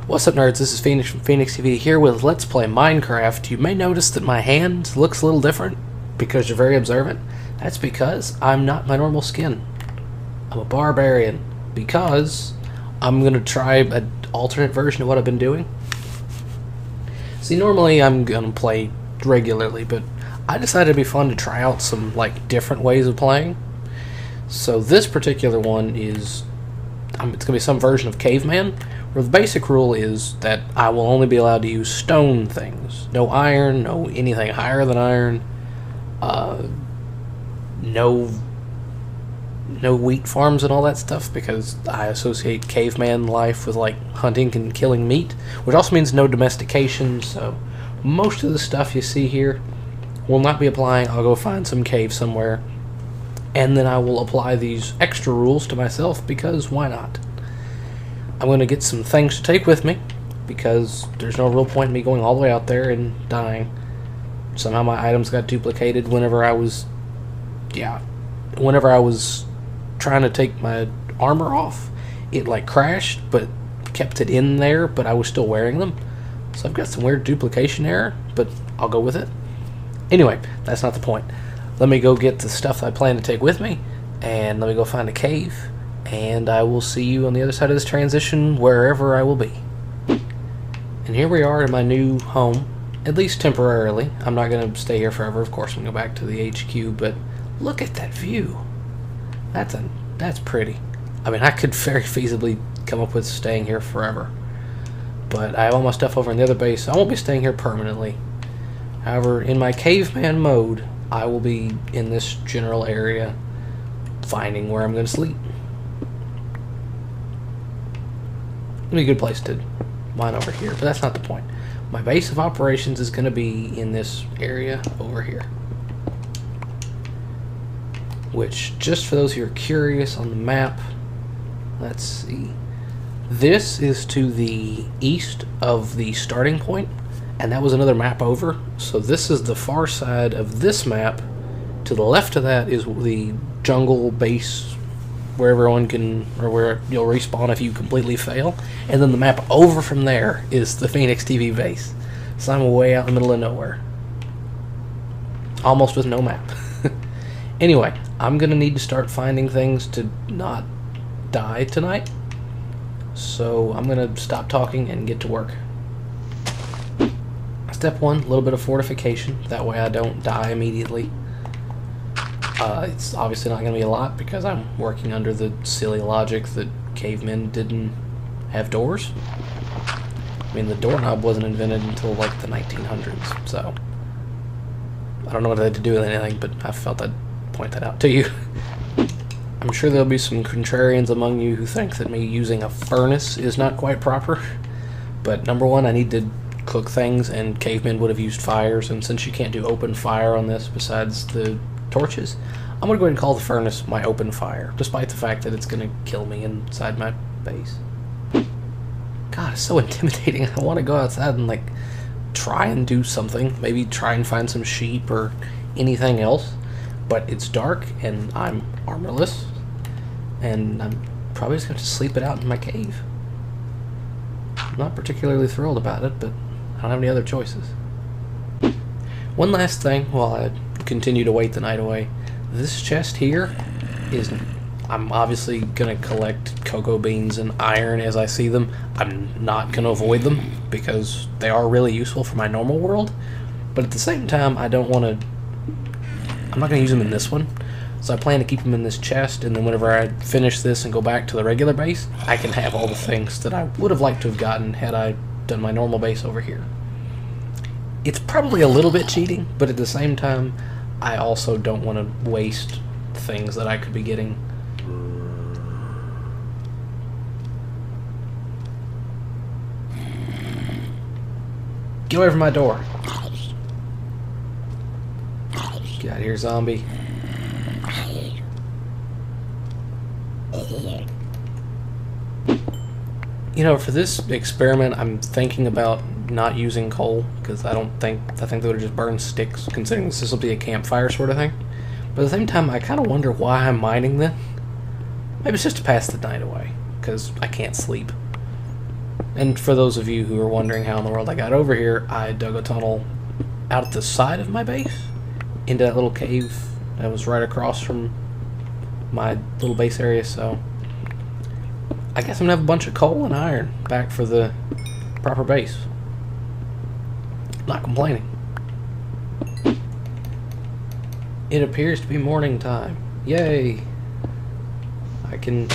What's up, nerds? This is Phoenix from Phoenix TV here with Let's Play Minecraft. You may notice that my hand looks a little different because you're very observant. That's because I'm not my normal skin. I'm a barbarian because I'm going to try an alternate version of what I've been doing. See, normally I'm going to play regularly, but I decided it'd be fun to try out some different ways of playing. So this particular one is, it's going to be some version of Caveman, where the basic rule is that I will only be allowed to use stone things. No iron, no anything higher than iron, no wheat farms and all that stuff, because I associate caveman life with hunting and killing meat, which also means no domestication. So most of the stuff you see here will not be applying. I'll go find some cave somewhere, and then I will apply these extra rules to myself, because why not? I'm going to get some things to take with me, because there's no real point in me going all the way out there and dying. Somehow my items got duplicated whenever I was trying to take my armor off. It crashed, but kept it in there, but I was still wearing them. So I've got some weird duplication error, but I'll go with it. Anyway, that's not the point. Let me go get the stuff I plan to take with me, and let me go find a cave, and I will see you on the other side of this transition, wherever I will be. And here we are in my new home, at least temporarily. I'm not going to stay here forever, of course. I'm going to go back to the HQ, but look at that view. That's pretty. I mean, I could very feasibly come up with staying here forever, but I have all my stuff over in the other base, so I won't be staying here permanently. However, in my caveman mode, I will be in this general area, finding where I'm going to sleep. It'll be a good place to mine over here, but that's not the point. My base of operations is going to be in this area over here. Which, just for those who are curious on the map, let's see. This is to the east of the starting point, and that was another map over. So this is the far side of this map. To the left of that is the jungle base, where everyone can, or where you'll respawn if you completely fail. And then the map over from there is the Phoenix TV base. So I'm way out in the middle of nowhere. Almost with no map. Anyway, I'm going to need to start finding things to not die tonight. So I'm going to stop talking and get to work. Step one, a little bit of fortification. That way I don't die immediately. It's obviously not going to be a lot, because I'm working under the silly logic that cavemen didn't have doors. I mean, the doorknob wasn't invented until the 1900s, so I don't know what that had to do with anything, but I felt I'd point that out to you. I'm sure there'll be some contrarians among you who think that me using a furnace is not quite proper, but number one, I need to cook things, and cavemen would have used fires, and since you can't do open fire on this besides the torches, I'm going to go ahead and call the furnace my open fire, despite the fact that it's going to kill me inside my base. God, it's so intimidating. I want to go outside and try and do something, maybe try and find some sheep or anything else, but it's dark and I'm armorless, and I'm probably just going to sleep it out in my cave. I'm not particularly thrilled about it, but I don't have any other choices. One last thing while I continue to wait the night away. This chest here is, I'm obviously going to collect cocoa beans and iron as I see them. I'm not going to avoid them, because they are really useful for my normal world, but at the same time I'm not going to use them in this one. So I plan to keep them in this chest, and then whenever I finish this and go back to the regular base, I can have all the things that I would have liked to have gotten had I done my normal base over here. It's probably a little bit cheating, but at the same time, I also don't want to waste things that I could be getting. Get away from my door. Get out of here, zombie. You know, for this experiment, I'm thinking about not using coal, because I think they would have just burned sticks, considering this will be a campfire sort of thing. But at the same time, I kind of wonder why I'm mining then. Maybe it's just to pass the night away, because I can't sleep. And for those of you who are wondering how in the world I got over here, I dug a tunnel out at the side of my base into that little cave that was right across from my little base area, so I guess I'm gonna have a bunch of coal and iron back for the proper base. Not complaining. It appears to be morning time. Yay! I can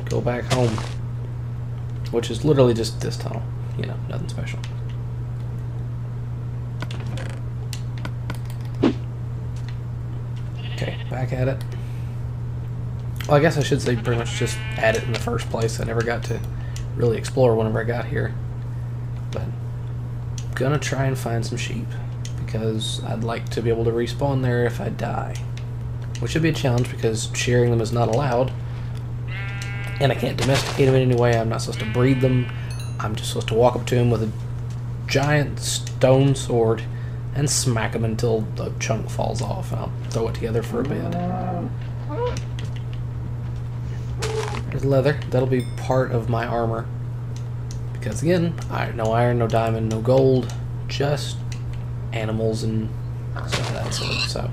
go back home. Which is literally just this tunnel. You know, nothing special. Okay, back at it. Well, I guess I should say pretty much just at it in the first place. I never got to really explore whenever I got here. But I'm gonna try and find some sheep, because I'd like to be able to respawn there if I die. Which should be a challenge, because shearing them is not allowed. And I can't domesticate them in any way. I'm not supposed to breed them. I'm just supposed to walk up to them with a giant stone sword and smack them until the chunk falls off, and I'll throw it together for a bed. There's leather. That'll be part of my armor. Because again, no iron, no diamond, no gold, just animals and stuff of that sort. So,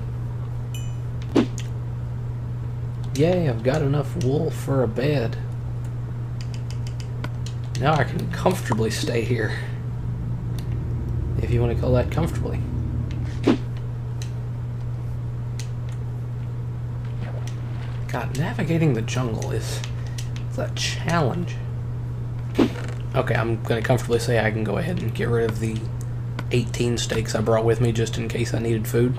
yay, I've got enough wool for a bed. Now I can comfortably stay here. If you want to call that comfortably. God, navigating the jungle is a challenge. Okay, I'm going to comfortably say I can go ahead and get rid of the 18 steaks I brought with me just in case I needed food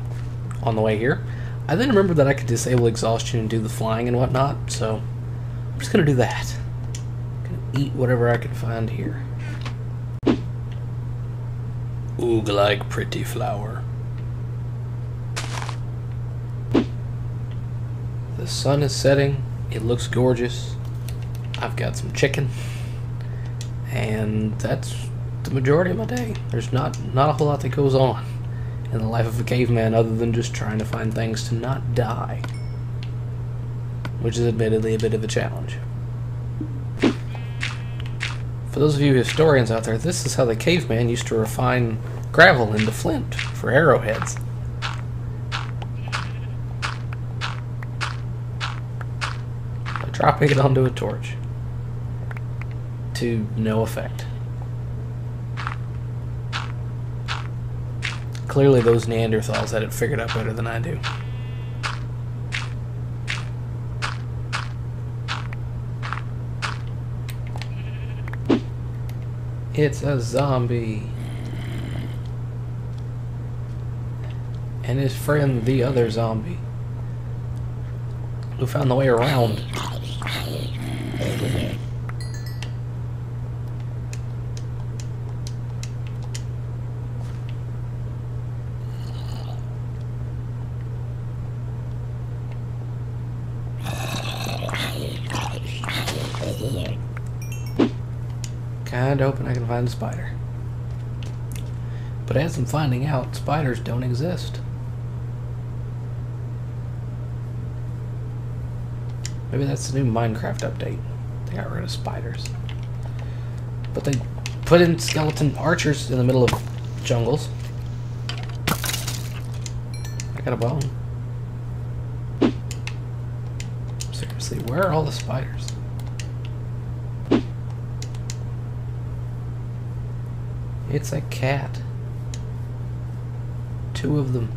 on the way here. I then remembered that I could disable exhaustion and do the flying and whatnot, so I'm just going to do that. I'm going to eat whatever I can find here. Oog like pretty flower. The sun is setting. It looks gorgeous. I've got some chicken. And that's the majority of my day. There's not a whole lot that goes on in the life of a caveman other than just trying to find things to not die. Which is admittedly a bit of a challenge. For those of you historians out there, this is how the caveman used to refine gravel into flint for arrowheads. By dropping it onto a torch. To no effect. Clearly those Neanderthals had it figured out better than I do. It's a zombie. And his friend, the other zombie, who found the way around. Kinda hoping I can find a spider. But as I'm finding out, spiders don't exist. Maybe that's the new Minecraft update. They got rid of spiders. But they put in skeleton archers in the middle of jungles. I got a bone. Seriously, where are all the spiders? It's a cat. 2 of them.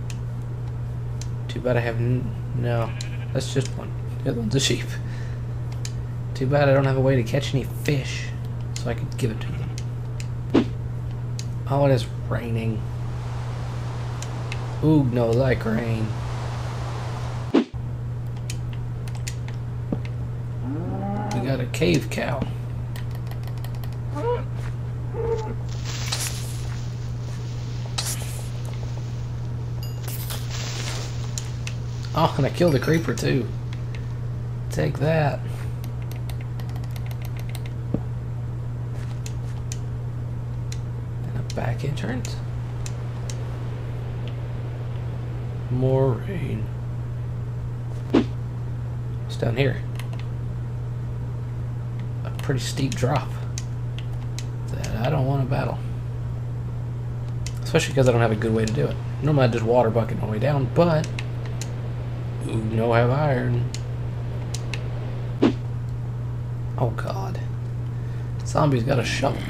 Too bad I have no. That's just one. The other one's a sheep. Too bad I don't have a way to catch any fish, so I could give it to them. Oh, it is raining. Ooh, no, like rain. We got a cave cow. Oh, and I killed a creeper too. Take that. And a back entrance. More rain. What's down here? A pretty steep drop. that I don't want to battle. Especially because I don't have a good way to do it. Normally I just water bucket my way down, but... Ooh, no have iron. Oh god. Zombie's got a shovel.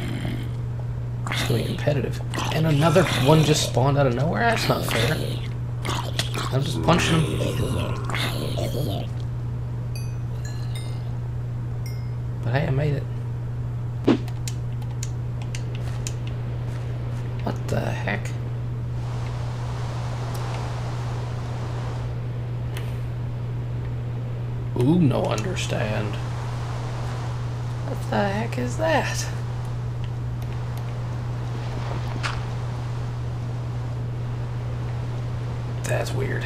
It's gonna be competitive. And another one just spawned out of nowhere? That's not fair. I'm just punching him. But hey, I made it. What the heck? Ooh, no understand. What the heck is that? That's weird.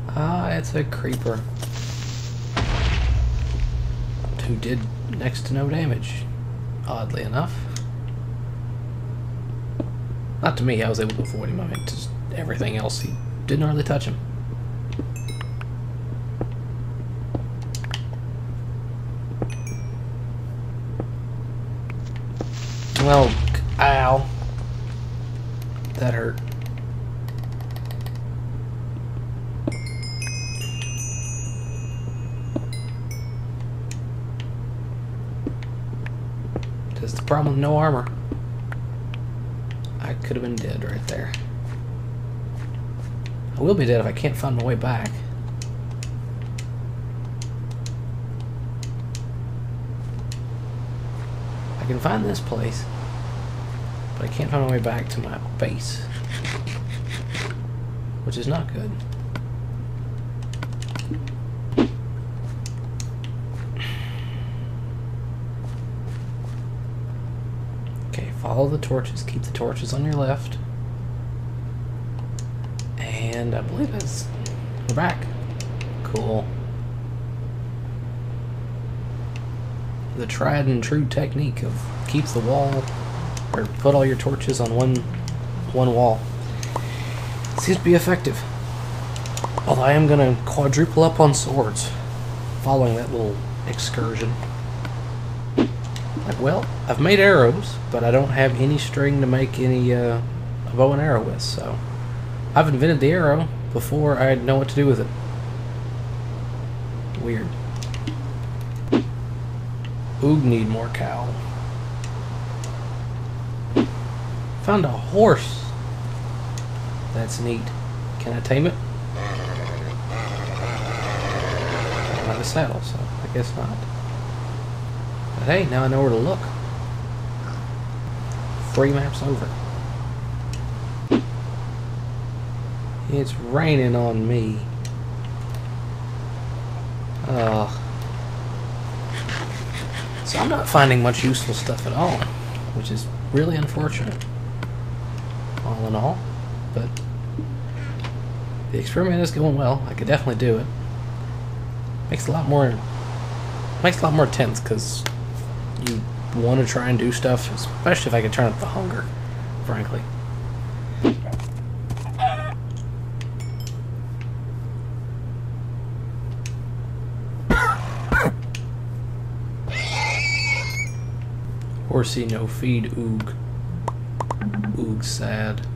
Ah, it's a creeper. Who did next to no damage, oddly enough. Not to me, I was able to avoid him. I mean, just everything else, he didn't hardly touch him. Well, ow. That hurt. That's the problem with no armor. I could have been dead right there. I will be dead if I can't find my way back. I can find this place, but I can't find my way back to my base, which is not good. Okay, follow the torches. Keep the torches on your left. And I believe that's... we're back. Cool. The tried and true technique of keep the wall, or put all your torches on one wall. Seems to be effective. Although I am gonna quadruple up on swords following that little excursion. Like, well, I've made arrows, but I don't have any string to make any a bow and arrow with, so I've invented the arrow before I know what to do with it. Weird. Oog need more cow. Found a horse. That's neat. Can I tame it? I don't have a saddle, so I guess not. But hey, now I know where to look. 3 maps over. It's raining on me. So I'm not finding much useful stuff at all, which is really unfortunate, all in all. But the experiment is going well. I could definitely do it. Makes a lot more tense because you want to try and do stuff, especially if I could turn up the hunger, frankly. Horsey no feed, oog. Oog sad.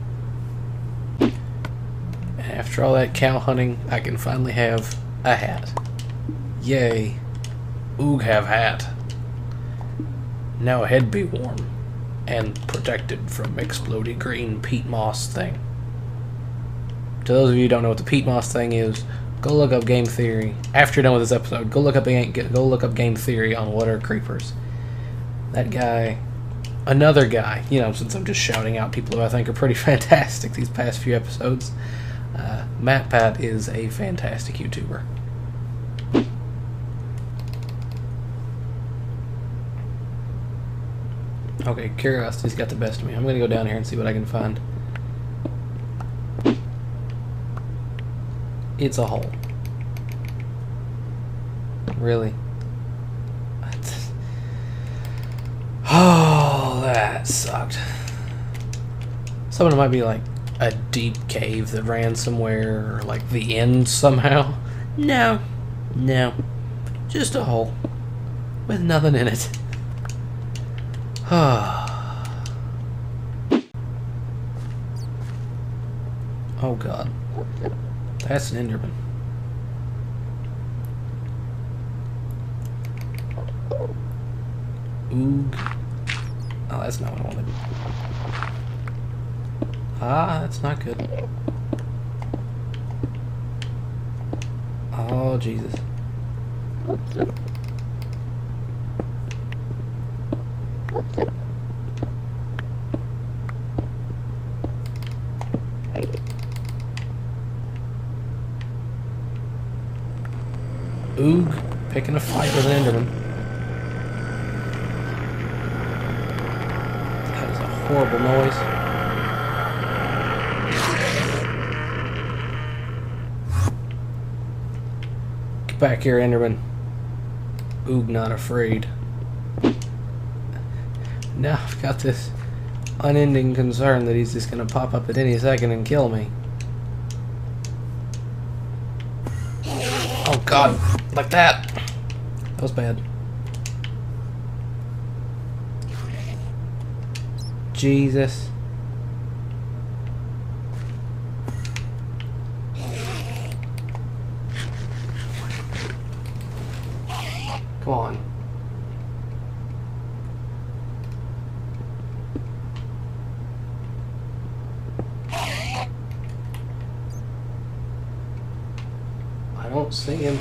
And after all that cow hunting, I can finally have a hat. Yay. Oog have hat. Now head be warm and protected from exploding green peat moss thing. To those of you who don't know what the peat moss thing is, go look up game theory. After you're done with this episode, go look up game theory on what are creepers. That guy, another guy, you know, since I'm just shouting out people who I think are pretty fantastic these past few episodes, MatPat is a fantastic YouTuber. Okay, curiosity's got the best of me. I'm gonna go down here and see what I can find. It's a hole. Really? Oh, that sucked. Some of it might be like a deep cave that ran somewhere, or like the end somehow. No. No. Just a hole. with nothing in it. Oh god. That's an Enderman. Oog. Oh, that's not what I wanted. Ah, that's not good. Oh, Jesus. Oog, picking a fight with an Enderman. That is a horrible noise. Get back here, Enderman. Oog, not afraid. Now I've got this unending concern that he's just gonna pop up at any second and kill me. Oh god, like that. That was bad. Jesus. Come on. I don't see him.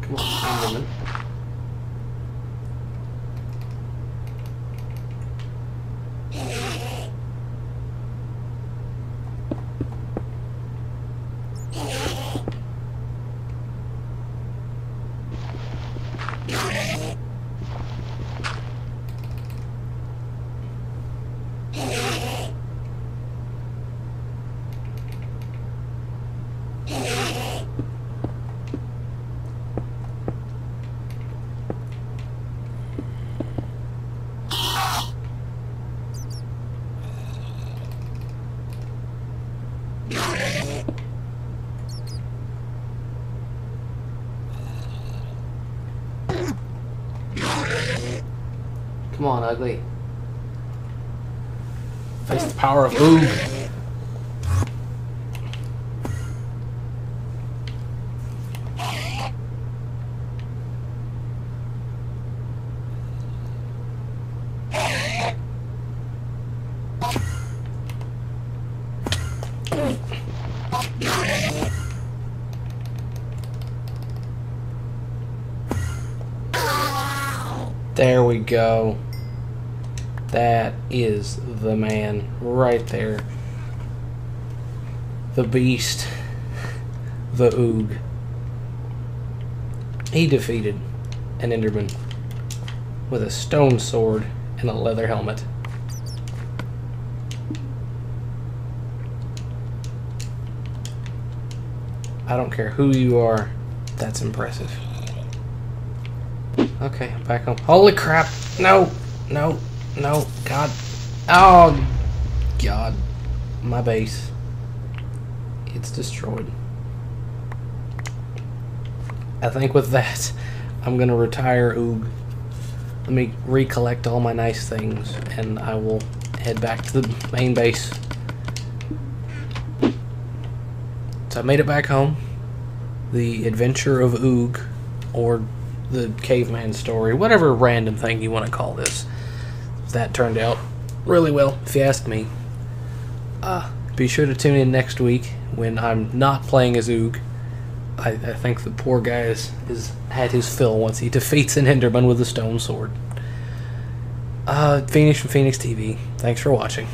Come on, Enderman. Come on, ugly. Face the power of Oog. There we go. That is the man right there. The beast. The Oog. He defeated an Enderman with a stone sword and a leather helmet. I don't care who you are, that's impressive. Okay, I'm back home. Holy crap! No! No! No! God! Oh! God. My base. It's destroyed. I think with that, I'm gonna retire Oog. Let me recollect all my nice things, and I will head back to the main base. So I made it back home. The Adventure of Oog, or the Caveman story, whatever random thing you want to call this. That turned out really well, if you ask me. Be sure to tune in next week when I'm not playing as Oog. I think the poor guy has had his fill once he defeats an Enderman with a stone sword. Phoenix from Phoenix TV. Thanks for watching.